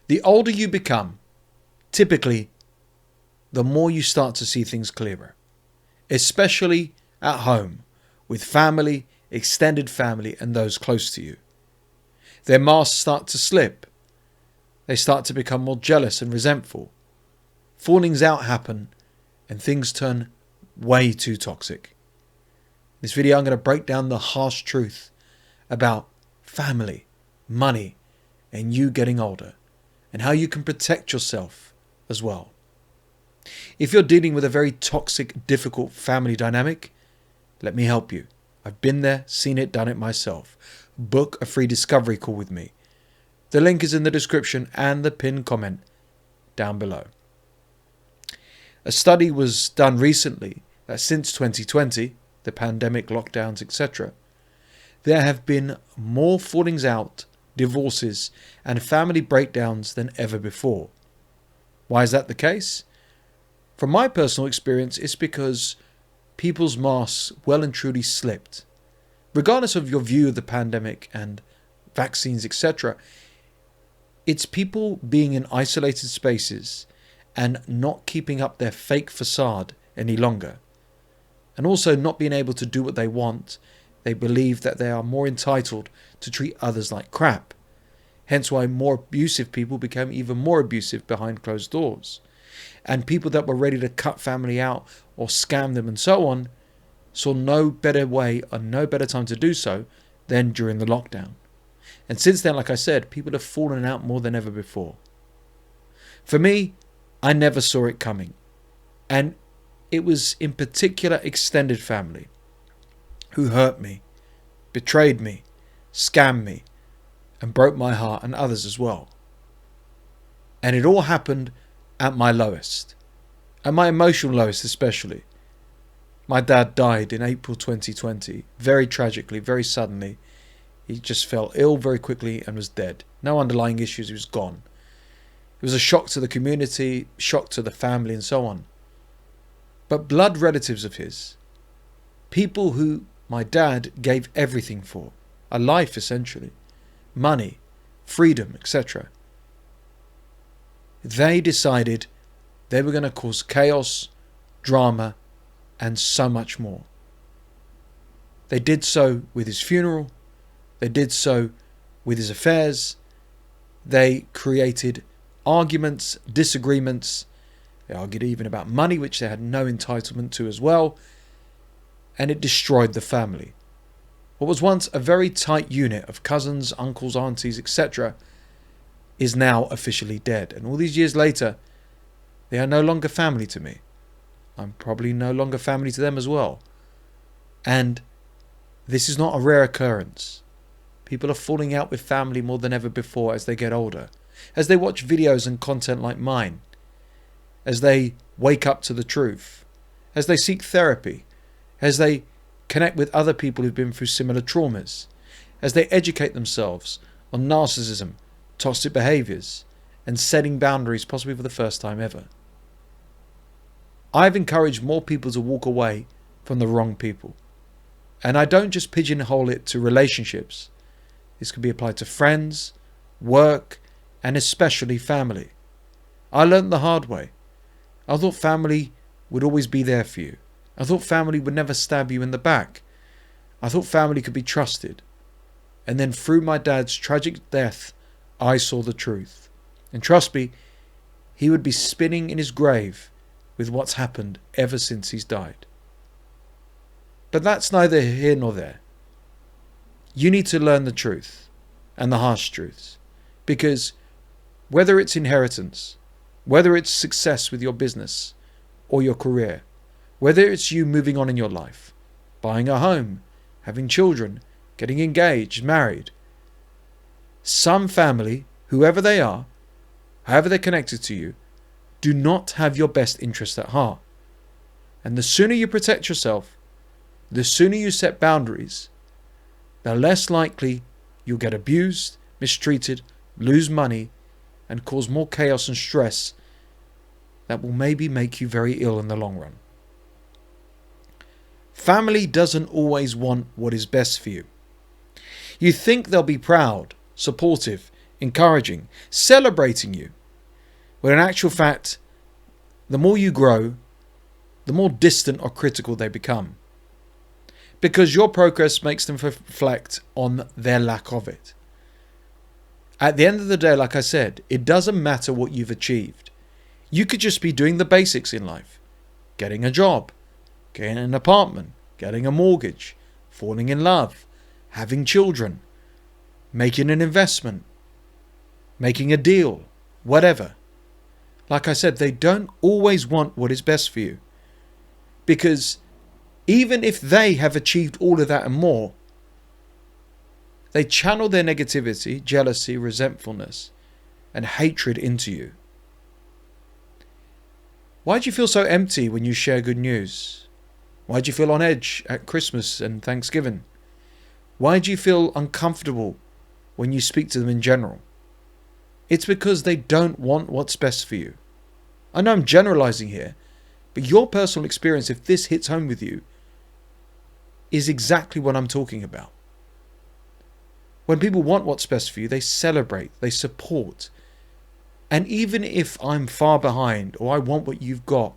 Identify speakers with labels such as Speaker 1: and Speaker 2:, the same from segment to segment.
Speaker 1: The older you become, typically, the more you start to see things clearer, especially at home, with family, extended family, and those close to you. Their masks start to slip. They start to become more jealous and resentful. Fallings out happen, and things turn way too toxic. In this video, I'm going to break down the harsh truth about family, money, and you getting older, and how you can protect yourself as well. If you're dealing with a very toxic, difficult family dynamic, let me help you. I've been there, seen it, done it myself. Book a free discovery call with me. The link is in the description and the pinned comment down below. A study was done recently that since 2020, the pandemic, lockdowns, etc., there have been more fallings out, divorces, and family breakdowns than ever before. Why is that the case? From my personal experience, it's because people's masks well and truly slipped. Regardless of your view of the pandemic and vaccines, etc., it's people being in isolated spaces and not keeping up their fake facade any longer. And also not being able to do what they want. They believe that they are more entitled to treat others like crap. Hence why more abusive people became even more abusive behind closed doors. And people that were ready to cut family out or scam them and so on saw no better way or no better time to do so than during the lockdown. And since then, like I said, people have fallen out more than ever before. For me, I never saw it coming. And it was in particular extended family who hurt me, betrayed me, scammed me, and broke my heart, and others as well. And it all happened at my lowest, at my emotional lowest especially. My dad died in April 2020, very tragically, very suddenly. He just fell ill very quickly and was dead. No underlying issues, he was gone. It was a shock to the community, shock to the family and so on. But blood relatives of his, people who my dad gave everything for, a life essentially, money, freedom, etc., they decided they were going to cause chaos, drama, and so much more. They did so with his funeral. They did so with his affairs. They created arguments, disagreements. They argued even about money, which they had no entitlement to as well. And it destroyed the family. What was once a very tight unit of cousins, uncles, aunties, etc., is now officially dead. And all these years later, they are no longer family to me. I'm probably no longer family to them as well. And this is not a rare occurrence. People are falling out with family more than ever before as they get older, as they watch videos and content like mine, as they wake up to the truth, as they seek therapy, as they connect with other people who've been through similar traumas, as they educate themselves on narcissism, toxic behaviors, and setting boundaries possibly for the first time ever. I've encouraged more people to walk away from the wrong people. And I don't just pigeonhole it to relationships. This can be applied to friends, work, and especially family. I learned the hard way. I thought family would always be there for you. I thought family would never stab you in the back. I thought family could be trusted. And then through my dad's tragic death, I saw the truth. And trust me, he would be spinning in his grave with what's happened ever since he's died. But that's neither here nor there. You need to learn the truth and the harsh truths. Because whether it's inheritance, whether it's success with your business or your career, whether it's you moving on in your life, buying a home, having children, getting engaged, married, some family, whoever they are, however they're connected to you, do not have your best interest at heart. And the sooner you protect yourself, the sooner you set boundaries, the less likely you'll get abused, mistreated, lose money, and cause more chaos and stress that will maybe make you very ill in the long run. Family doesn't always want what is best for you. You think they'll be proud, supportive, encouraging, celebrating you. When in actual fact, the more you grow, the more distant or critical they become. Because your progress makes them reflect on their lack of it. At the end of the day, like I said, it doesn't matter what you've achieved. You could just be doing the basics in life. Getting a job, getting an apartment, getting a mortgage, falling in love, having children, making an investment, making a deal, whatever. Like I said, they don't always want what is best for you. Because even if they have achieved all of that and more, they channel their negativity, jealousy, resentfulness, and hatred into you. Why do you feel so empty when you share good news? Why do you feel on edge at Christmas and Thanksgiving? Why do you feel uncomfortable when you speak to them in general? It's because they don't want what's best for you. I know I'm generalizing here, but your personal experience, if this hits home with you, is exactly what I'm talking about. When people want what's best for you, they celebrate, they support. And even if I'm far behind or I want what you've got,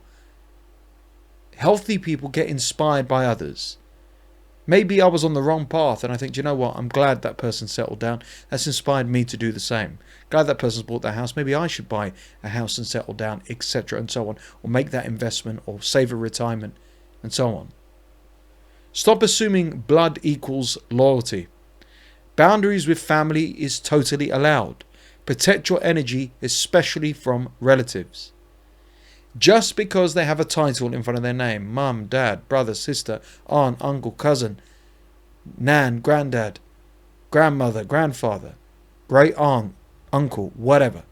Speaker 1: healthy people get inspired by others. Maybe I was on the wrong path and I think, do you know what? I'm glad that person settled down. That's inspired me to do the same. Glad that person's bought that house. Maybe I should buy a house and settle down, etc. and so on. Or make that investment or save a retirement and so on. Stop assuming blood equals loyalty. Boundaries with family is totally allowed. Protect your energy, especially from relatives. Just because they have a title in front of their name, mum, dad, brother, sister, aunt, uncle, cousin, nan, granddad, grandmother, grandfather, great aunt, uncle, whatever.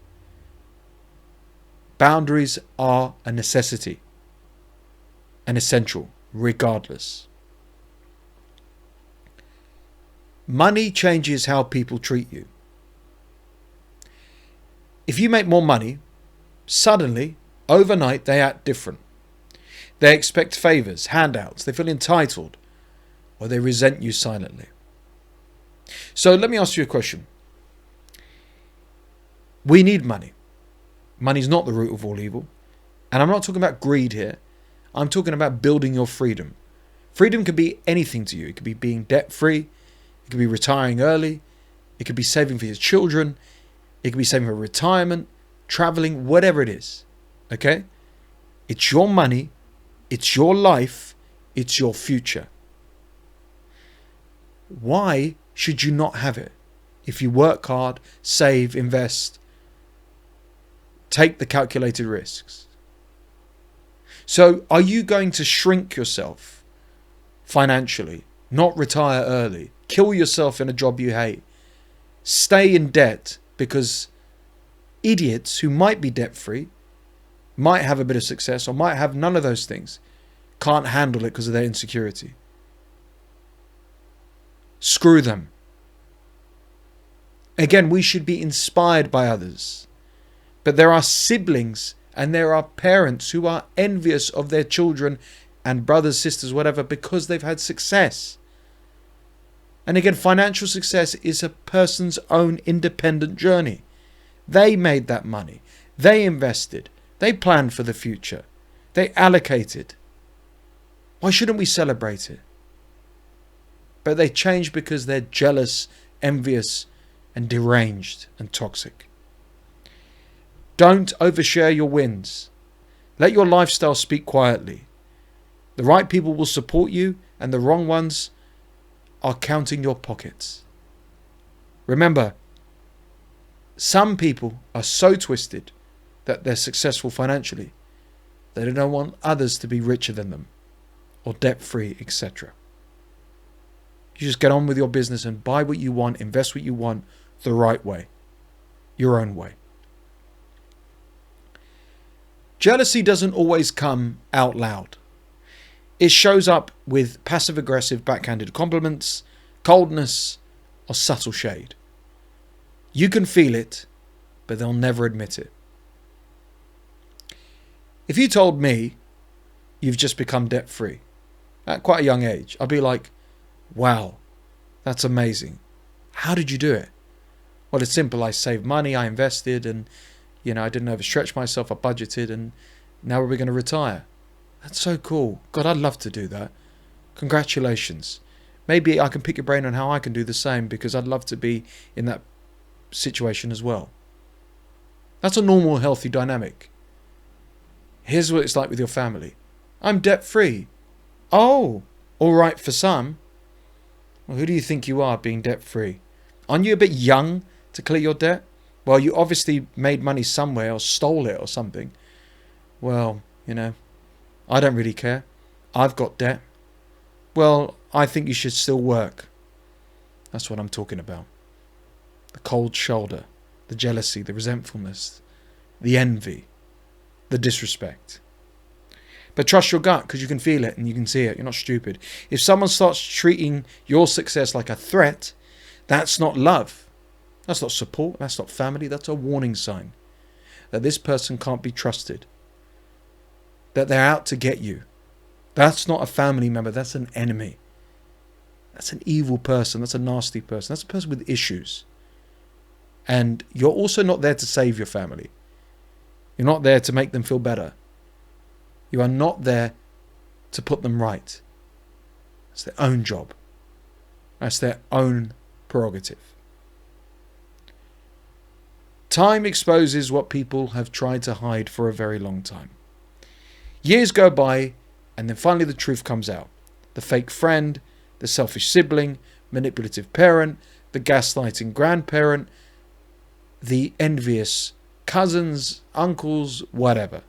Speaker 1: Boundaries are a necessity, an essential, regardless. Money changes how people treat you. If you make more money, suddenly, overnight, they act different. They expect favours, handouts, they feel entitled, or they resent you silently. So let me ask you a question. We need money. Money's not the root of all evil. And I'm not talking about greed here. I'm talking about building your freedom. Freedom could be anything to you. It could be being debt-free. It could be retiring early. It could be saving for your children. It could be saving for retirement, traveling, whatever it is. Okay? It's your money. It's your life. It's your future. Why should you not have it? If you work hard, save, invest, take the calculated risks. So are you going to shrink yourself financially, not retire early, kill yourself in a job you hate, stay in debt because idiots who might be debt-free, might have a bit of success or might have none of those things, can't handle it because of their insecurity? Screw them. Again, we should be inspired by others. But there are siblings and there are parents who are envious of their children and brothers, sisters, whatever, because they've had success. And again, financial success is a person's own independent journey. They made that money. They invested. They planned for the future. They allocated. Why shouldn't we celebrate it? But they change because they're jealous, envious, and deranged and toxic. Don't overshare your wins. Let your lifestyle speak quietly. The right people will support you and the wrong ones are counting your pockets. Remember, some people are so twisted that they're successful financially. They don't want others to be richer than them or debt-free, etc. You just get on with your business and buy what you want, invest what you want the right way, your own way. Jealousy doesn't always come out loud. It shows up with passive-aggressive backhanded compliments, coldness, or subtle shade. You can feel it, but they'll never admit it. If you told me you've just become debt-free at quite a young age, I'd be like, wow, that's amazing. How did you do it? Well, it's simple. I saved money, I invested, and I didn't overstretch myself. I budgeted, and now we're going to retire. That's so cool. God, I'd love to do that. Congratulations. Maybe I can pick your brain on how I can do the same, because I'd love to be in that situation as well. That's a normal, healthy dynamic. Here's what it's like with your family. I'm debt-free. Oh, all right for some. Well, who do you think you are, being debt-free? Aren't you a bit young to clear your debt? Well, you obviously made money somewhere or stole it or something. Well, I don't really care. I've got debt. Well, I think you should still work. That's what I'm talking about. The cold shoulder, the jealousy, the resentfulness, the envy, the disrespect. But trust your gut, because you can feel it and you can see it. You're not stupid. If someone starts treating your success like a threat, that's not love. That's not support. That's not family. That's a warning sign that this person can't be trusted. That they're out to get you. That's not a family member. That's an enemy. That's an evil person. That's a nasty person. That's a person with issues. And you're also not there to save your family. You're not there to make them feel better. You are not there to put them right. It's their own job. That's their own prerogative. Time exposes what people have tried to hide for a very long time. Years go by, and then finally the truth comes out. The fake friend, the selfish sibling, manipulative parent, the gaslighting grandparent, the envious cousins, uncles, whatever.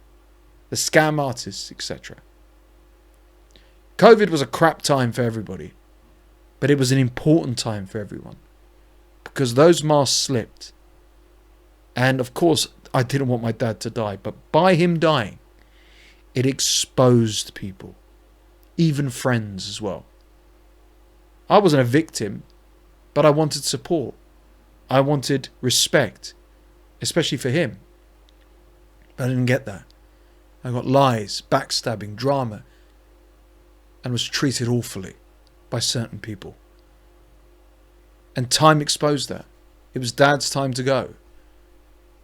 Speaker 1: The scam artists, etc. COVID was a crap time for everybody, but it was an important time for everyone, because those masks slipped. And of course, I didn't want my dad to die, but by him dying, it exposed people, even friends as well. I wasn't a victim, but I wanted support. I wanted respect, especially for him. But I didn't get that. I got lies, backstabbing, drama, and was treated awfully by certain people. And time exposed that. It was Dad's time to go.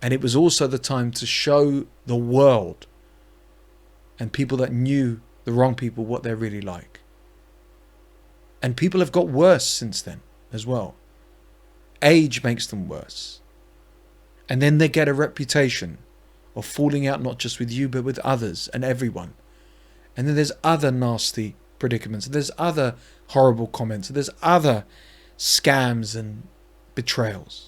Speaker 1: And it was also the time to show the world and people that knew the wrong people what they're really like. And people have got worse since then as well. Age makes them worse. And then they get a reputation of falling out not just with you but with others and everyone. And then there's other nasty predicaments. There's other horrible comments. There's other scams and betrayals.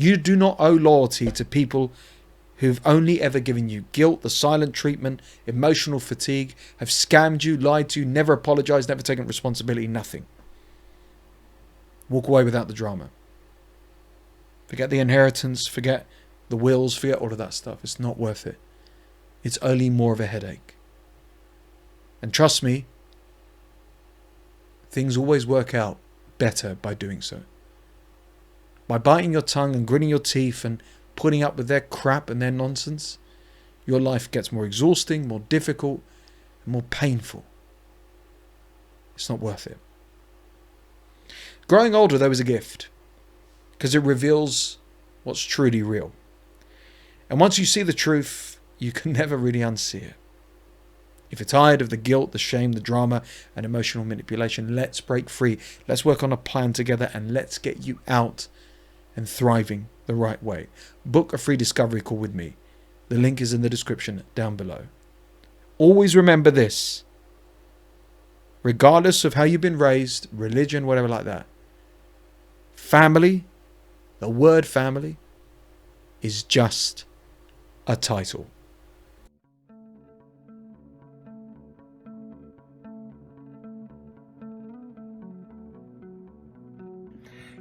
Speaker 1: You do not owe loyalty to people who've only ever given you guilt, the silent treatment, emotional fatigue, have scammed you, lied to you, never apologized, never taken responsibility, nothing. Walk away without the drama. Forget the inheritance, forget the wills, forget all of that stuff. It's not worth it. It's only more of a headache. And trust me, things always work out better by doing so. By biting your tongue and gritting your teeth and putting up with their crap and their nonsense, your life gets more exhausting, more difficult, and more painful. It's not worth it. Growing older, though, is a gift, because it reveals what's truly real. And once you see the truth, you can never really unsee it. If you're tired of the guilt, the shame, the drama, and emotional manipulation, let's break free. Let's work on a plan together, and let's get you out and thriving the right way. Book a free discovery call with me. The link is in the description down below. Always remember this. Regardless of how you've been raised, religion, whatever like that, family, the word family, is just a title.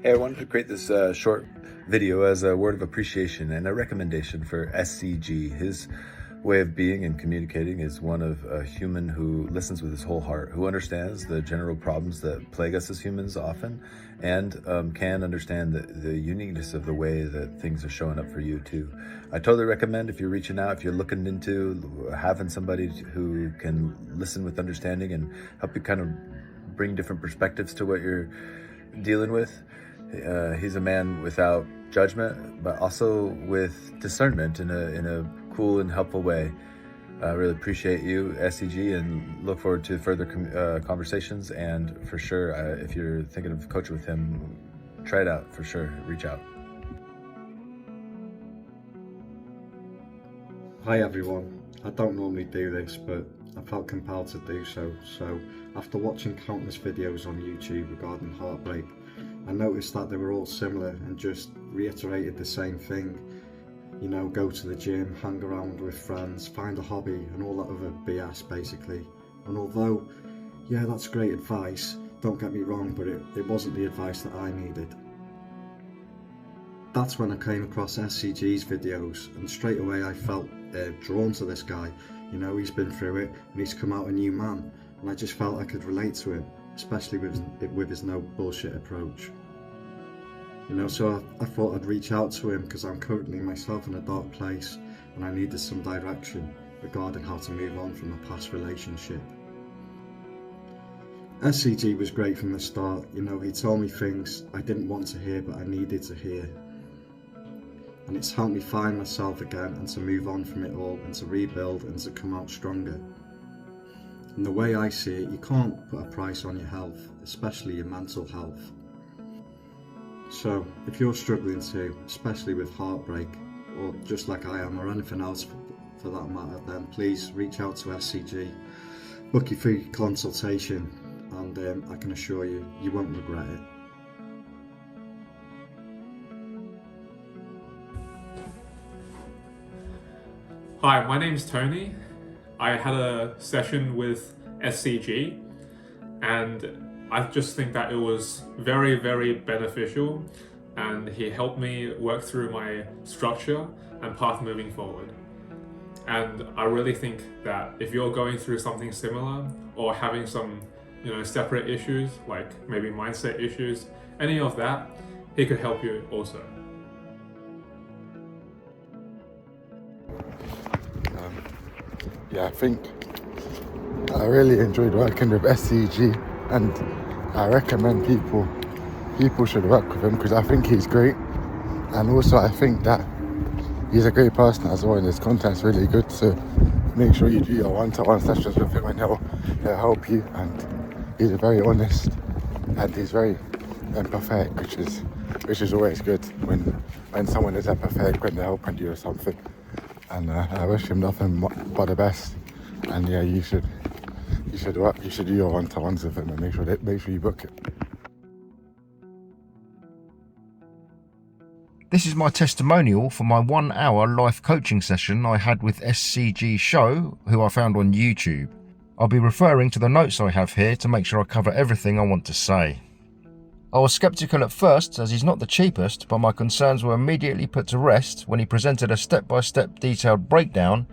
Speaker 2: Hey, I wanted to create this short video as a word of appreciation and a recommendation for SCG. His way of being and communicating is one of a human who listens with his whole heart, who understands the general problems that plague us as humans often, and can understand the uniqueness of the way that things are showing up for you too. I totally recommend, if you're reaching out, if you're looking into having somebody who can listen with understanding and help you kind of bring different perspectives to what you're dealing with, He's a man without judgment, but also with discernment in a cool and helpful way. I really appreciate you, SCG, and look forward to further conversations. And for sure, if you're thinking of coaching with him, try it out for sure. Reach out.
Speaker 3: Hi everyone. I don't normally do this, but I felt compelled to do so. So after watching countless videos on YouTube regarding heartbreak, I noticed that they were all similar and just reiterated the same thing. You know, go to the gym, hang around with friends, find a hobby and all that other BS basically. And although, yeah, that's great advice, don't get me wrong, but it wasn't the advice that I needed. That's when I came across SCG's videos, and straight away I felt drawn to this guy. You know, he's been through it and he's come out a new man, and I just felt I could relate to him, especially with his no bullshit approach. You know, so I thought I'd reach out to him because I'm currently myself in a dark place and I needed some direction regarding how to move on from a past relationship. SCG was great from the start. You know, he told me things I didn't want to hear but I needed to hear. And it's helped me find myself again and to move on from it all and to rebuild and to come out stronger. And the way I see it, you can't put a price on your health, especially your mental health. So if you're struggling too, especially with heartbreak, or just like I am, or anything else for that matter, then please reach out to SCG, book your free consultation, and I can assure you, you won't regret it.
Speaker 4: Hi, my name's Tony. I had a session with SCG and I just think that it was very, very beneficial, and he helped me work through my structure and path moving forward. And I really think that if you're going through something similar or having some, separate issues, like maybe mindset issues, any of that, he could help you also.
Speaker 5: I think I really enjoyed working with SCG, and I recommend people should work with him because I think he's great, and also I think that he's a great person as well, and his content's really good, so make sure you do your one-to-one sessions with him and he'll help you. And he's very honest and he's very empathetic, which is always good when someone is empathetic when they're helping you or something. And I wish him nothing but the best. And yeah, you should do your one-to-ones with him and make sure you book it.
Speaker 6: This is my testimonial for my 1-hour life coaching session I had with SCG Show, who I found on YouTube. I'll be referring to the notes I have here to make sure I cover everything I want to say. I was sceptical at first as he's not the cheapest, but my concerns were immediately put to rest when he presented a step-by-step detailed breakdown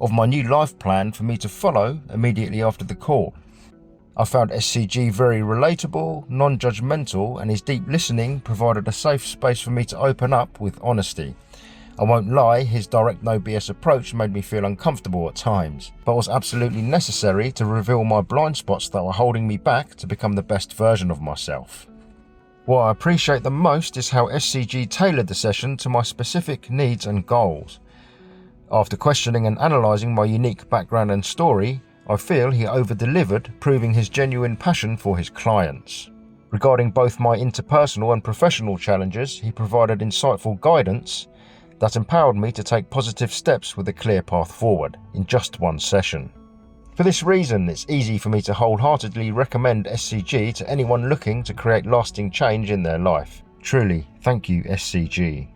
Speaker 6: of my new life plan for me to follow immediately after the call. I found SCG very relatable, non-judgmental, and his deep listening provided a safe space for me to open up with honesty. I won't lie, his direct no BS approach made me feel uncomfortable at times, but was absolutely necessary to reveal my blind spots that were holding me back to become the best version of myself. What I appreciate the most is how SCG tailored the session to my specific needs and goals. After questioning and analysing my unique background and story, I feel he over-delivered, proving his genuine passion for his clients. Regarding both my interpersonal and professional challenges, he provided insightful guidance that empowered me to take positive steps with a clear path forward in just one session. For this reason, it's easy for me to wholeheartedly recommend SCG to anyone looking to create lasting change in their life. Truly, thank you, SCG.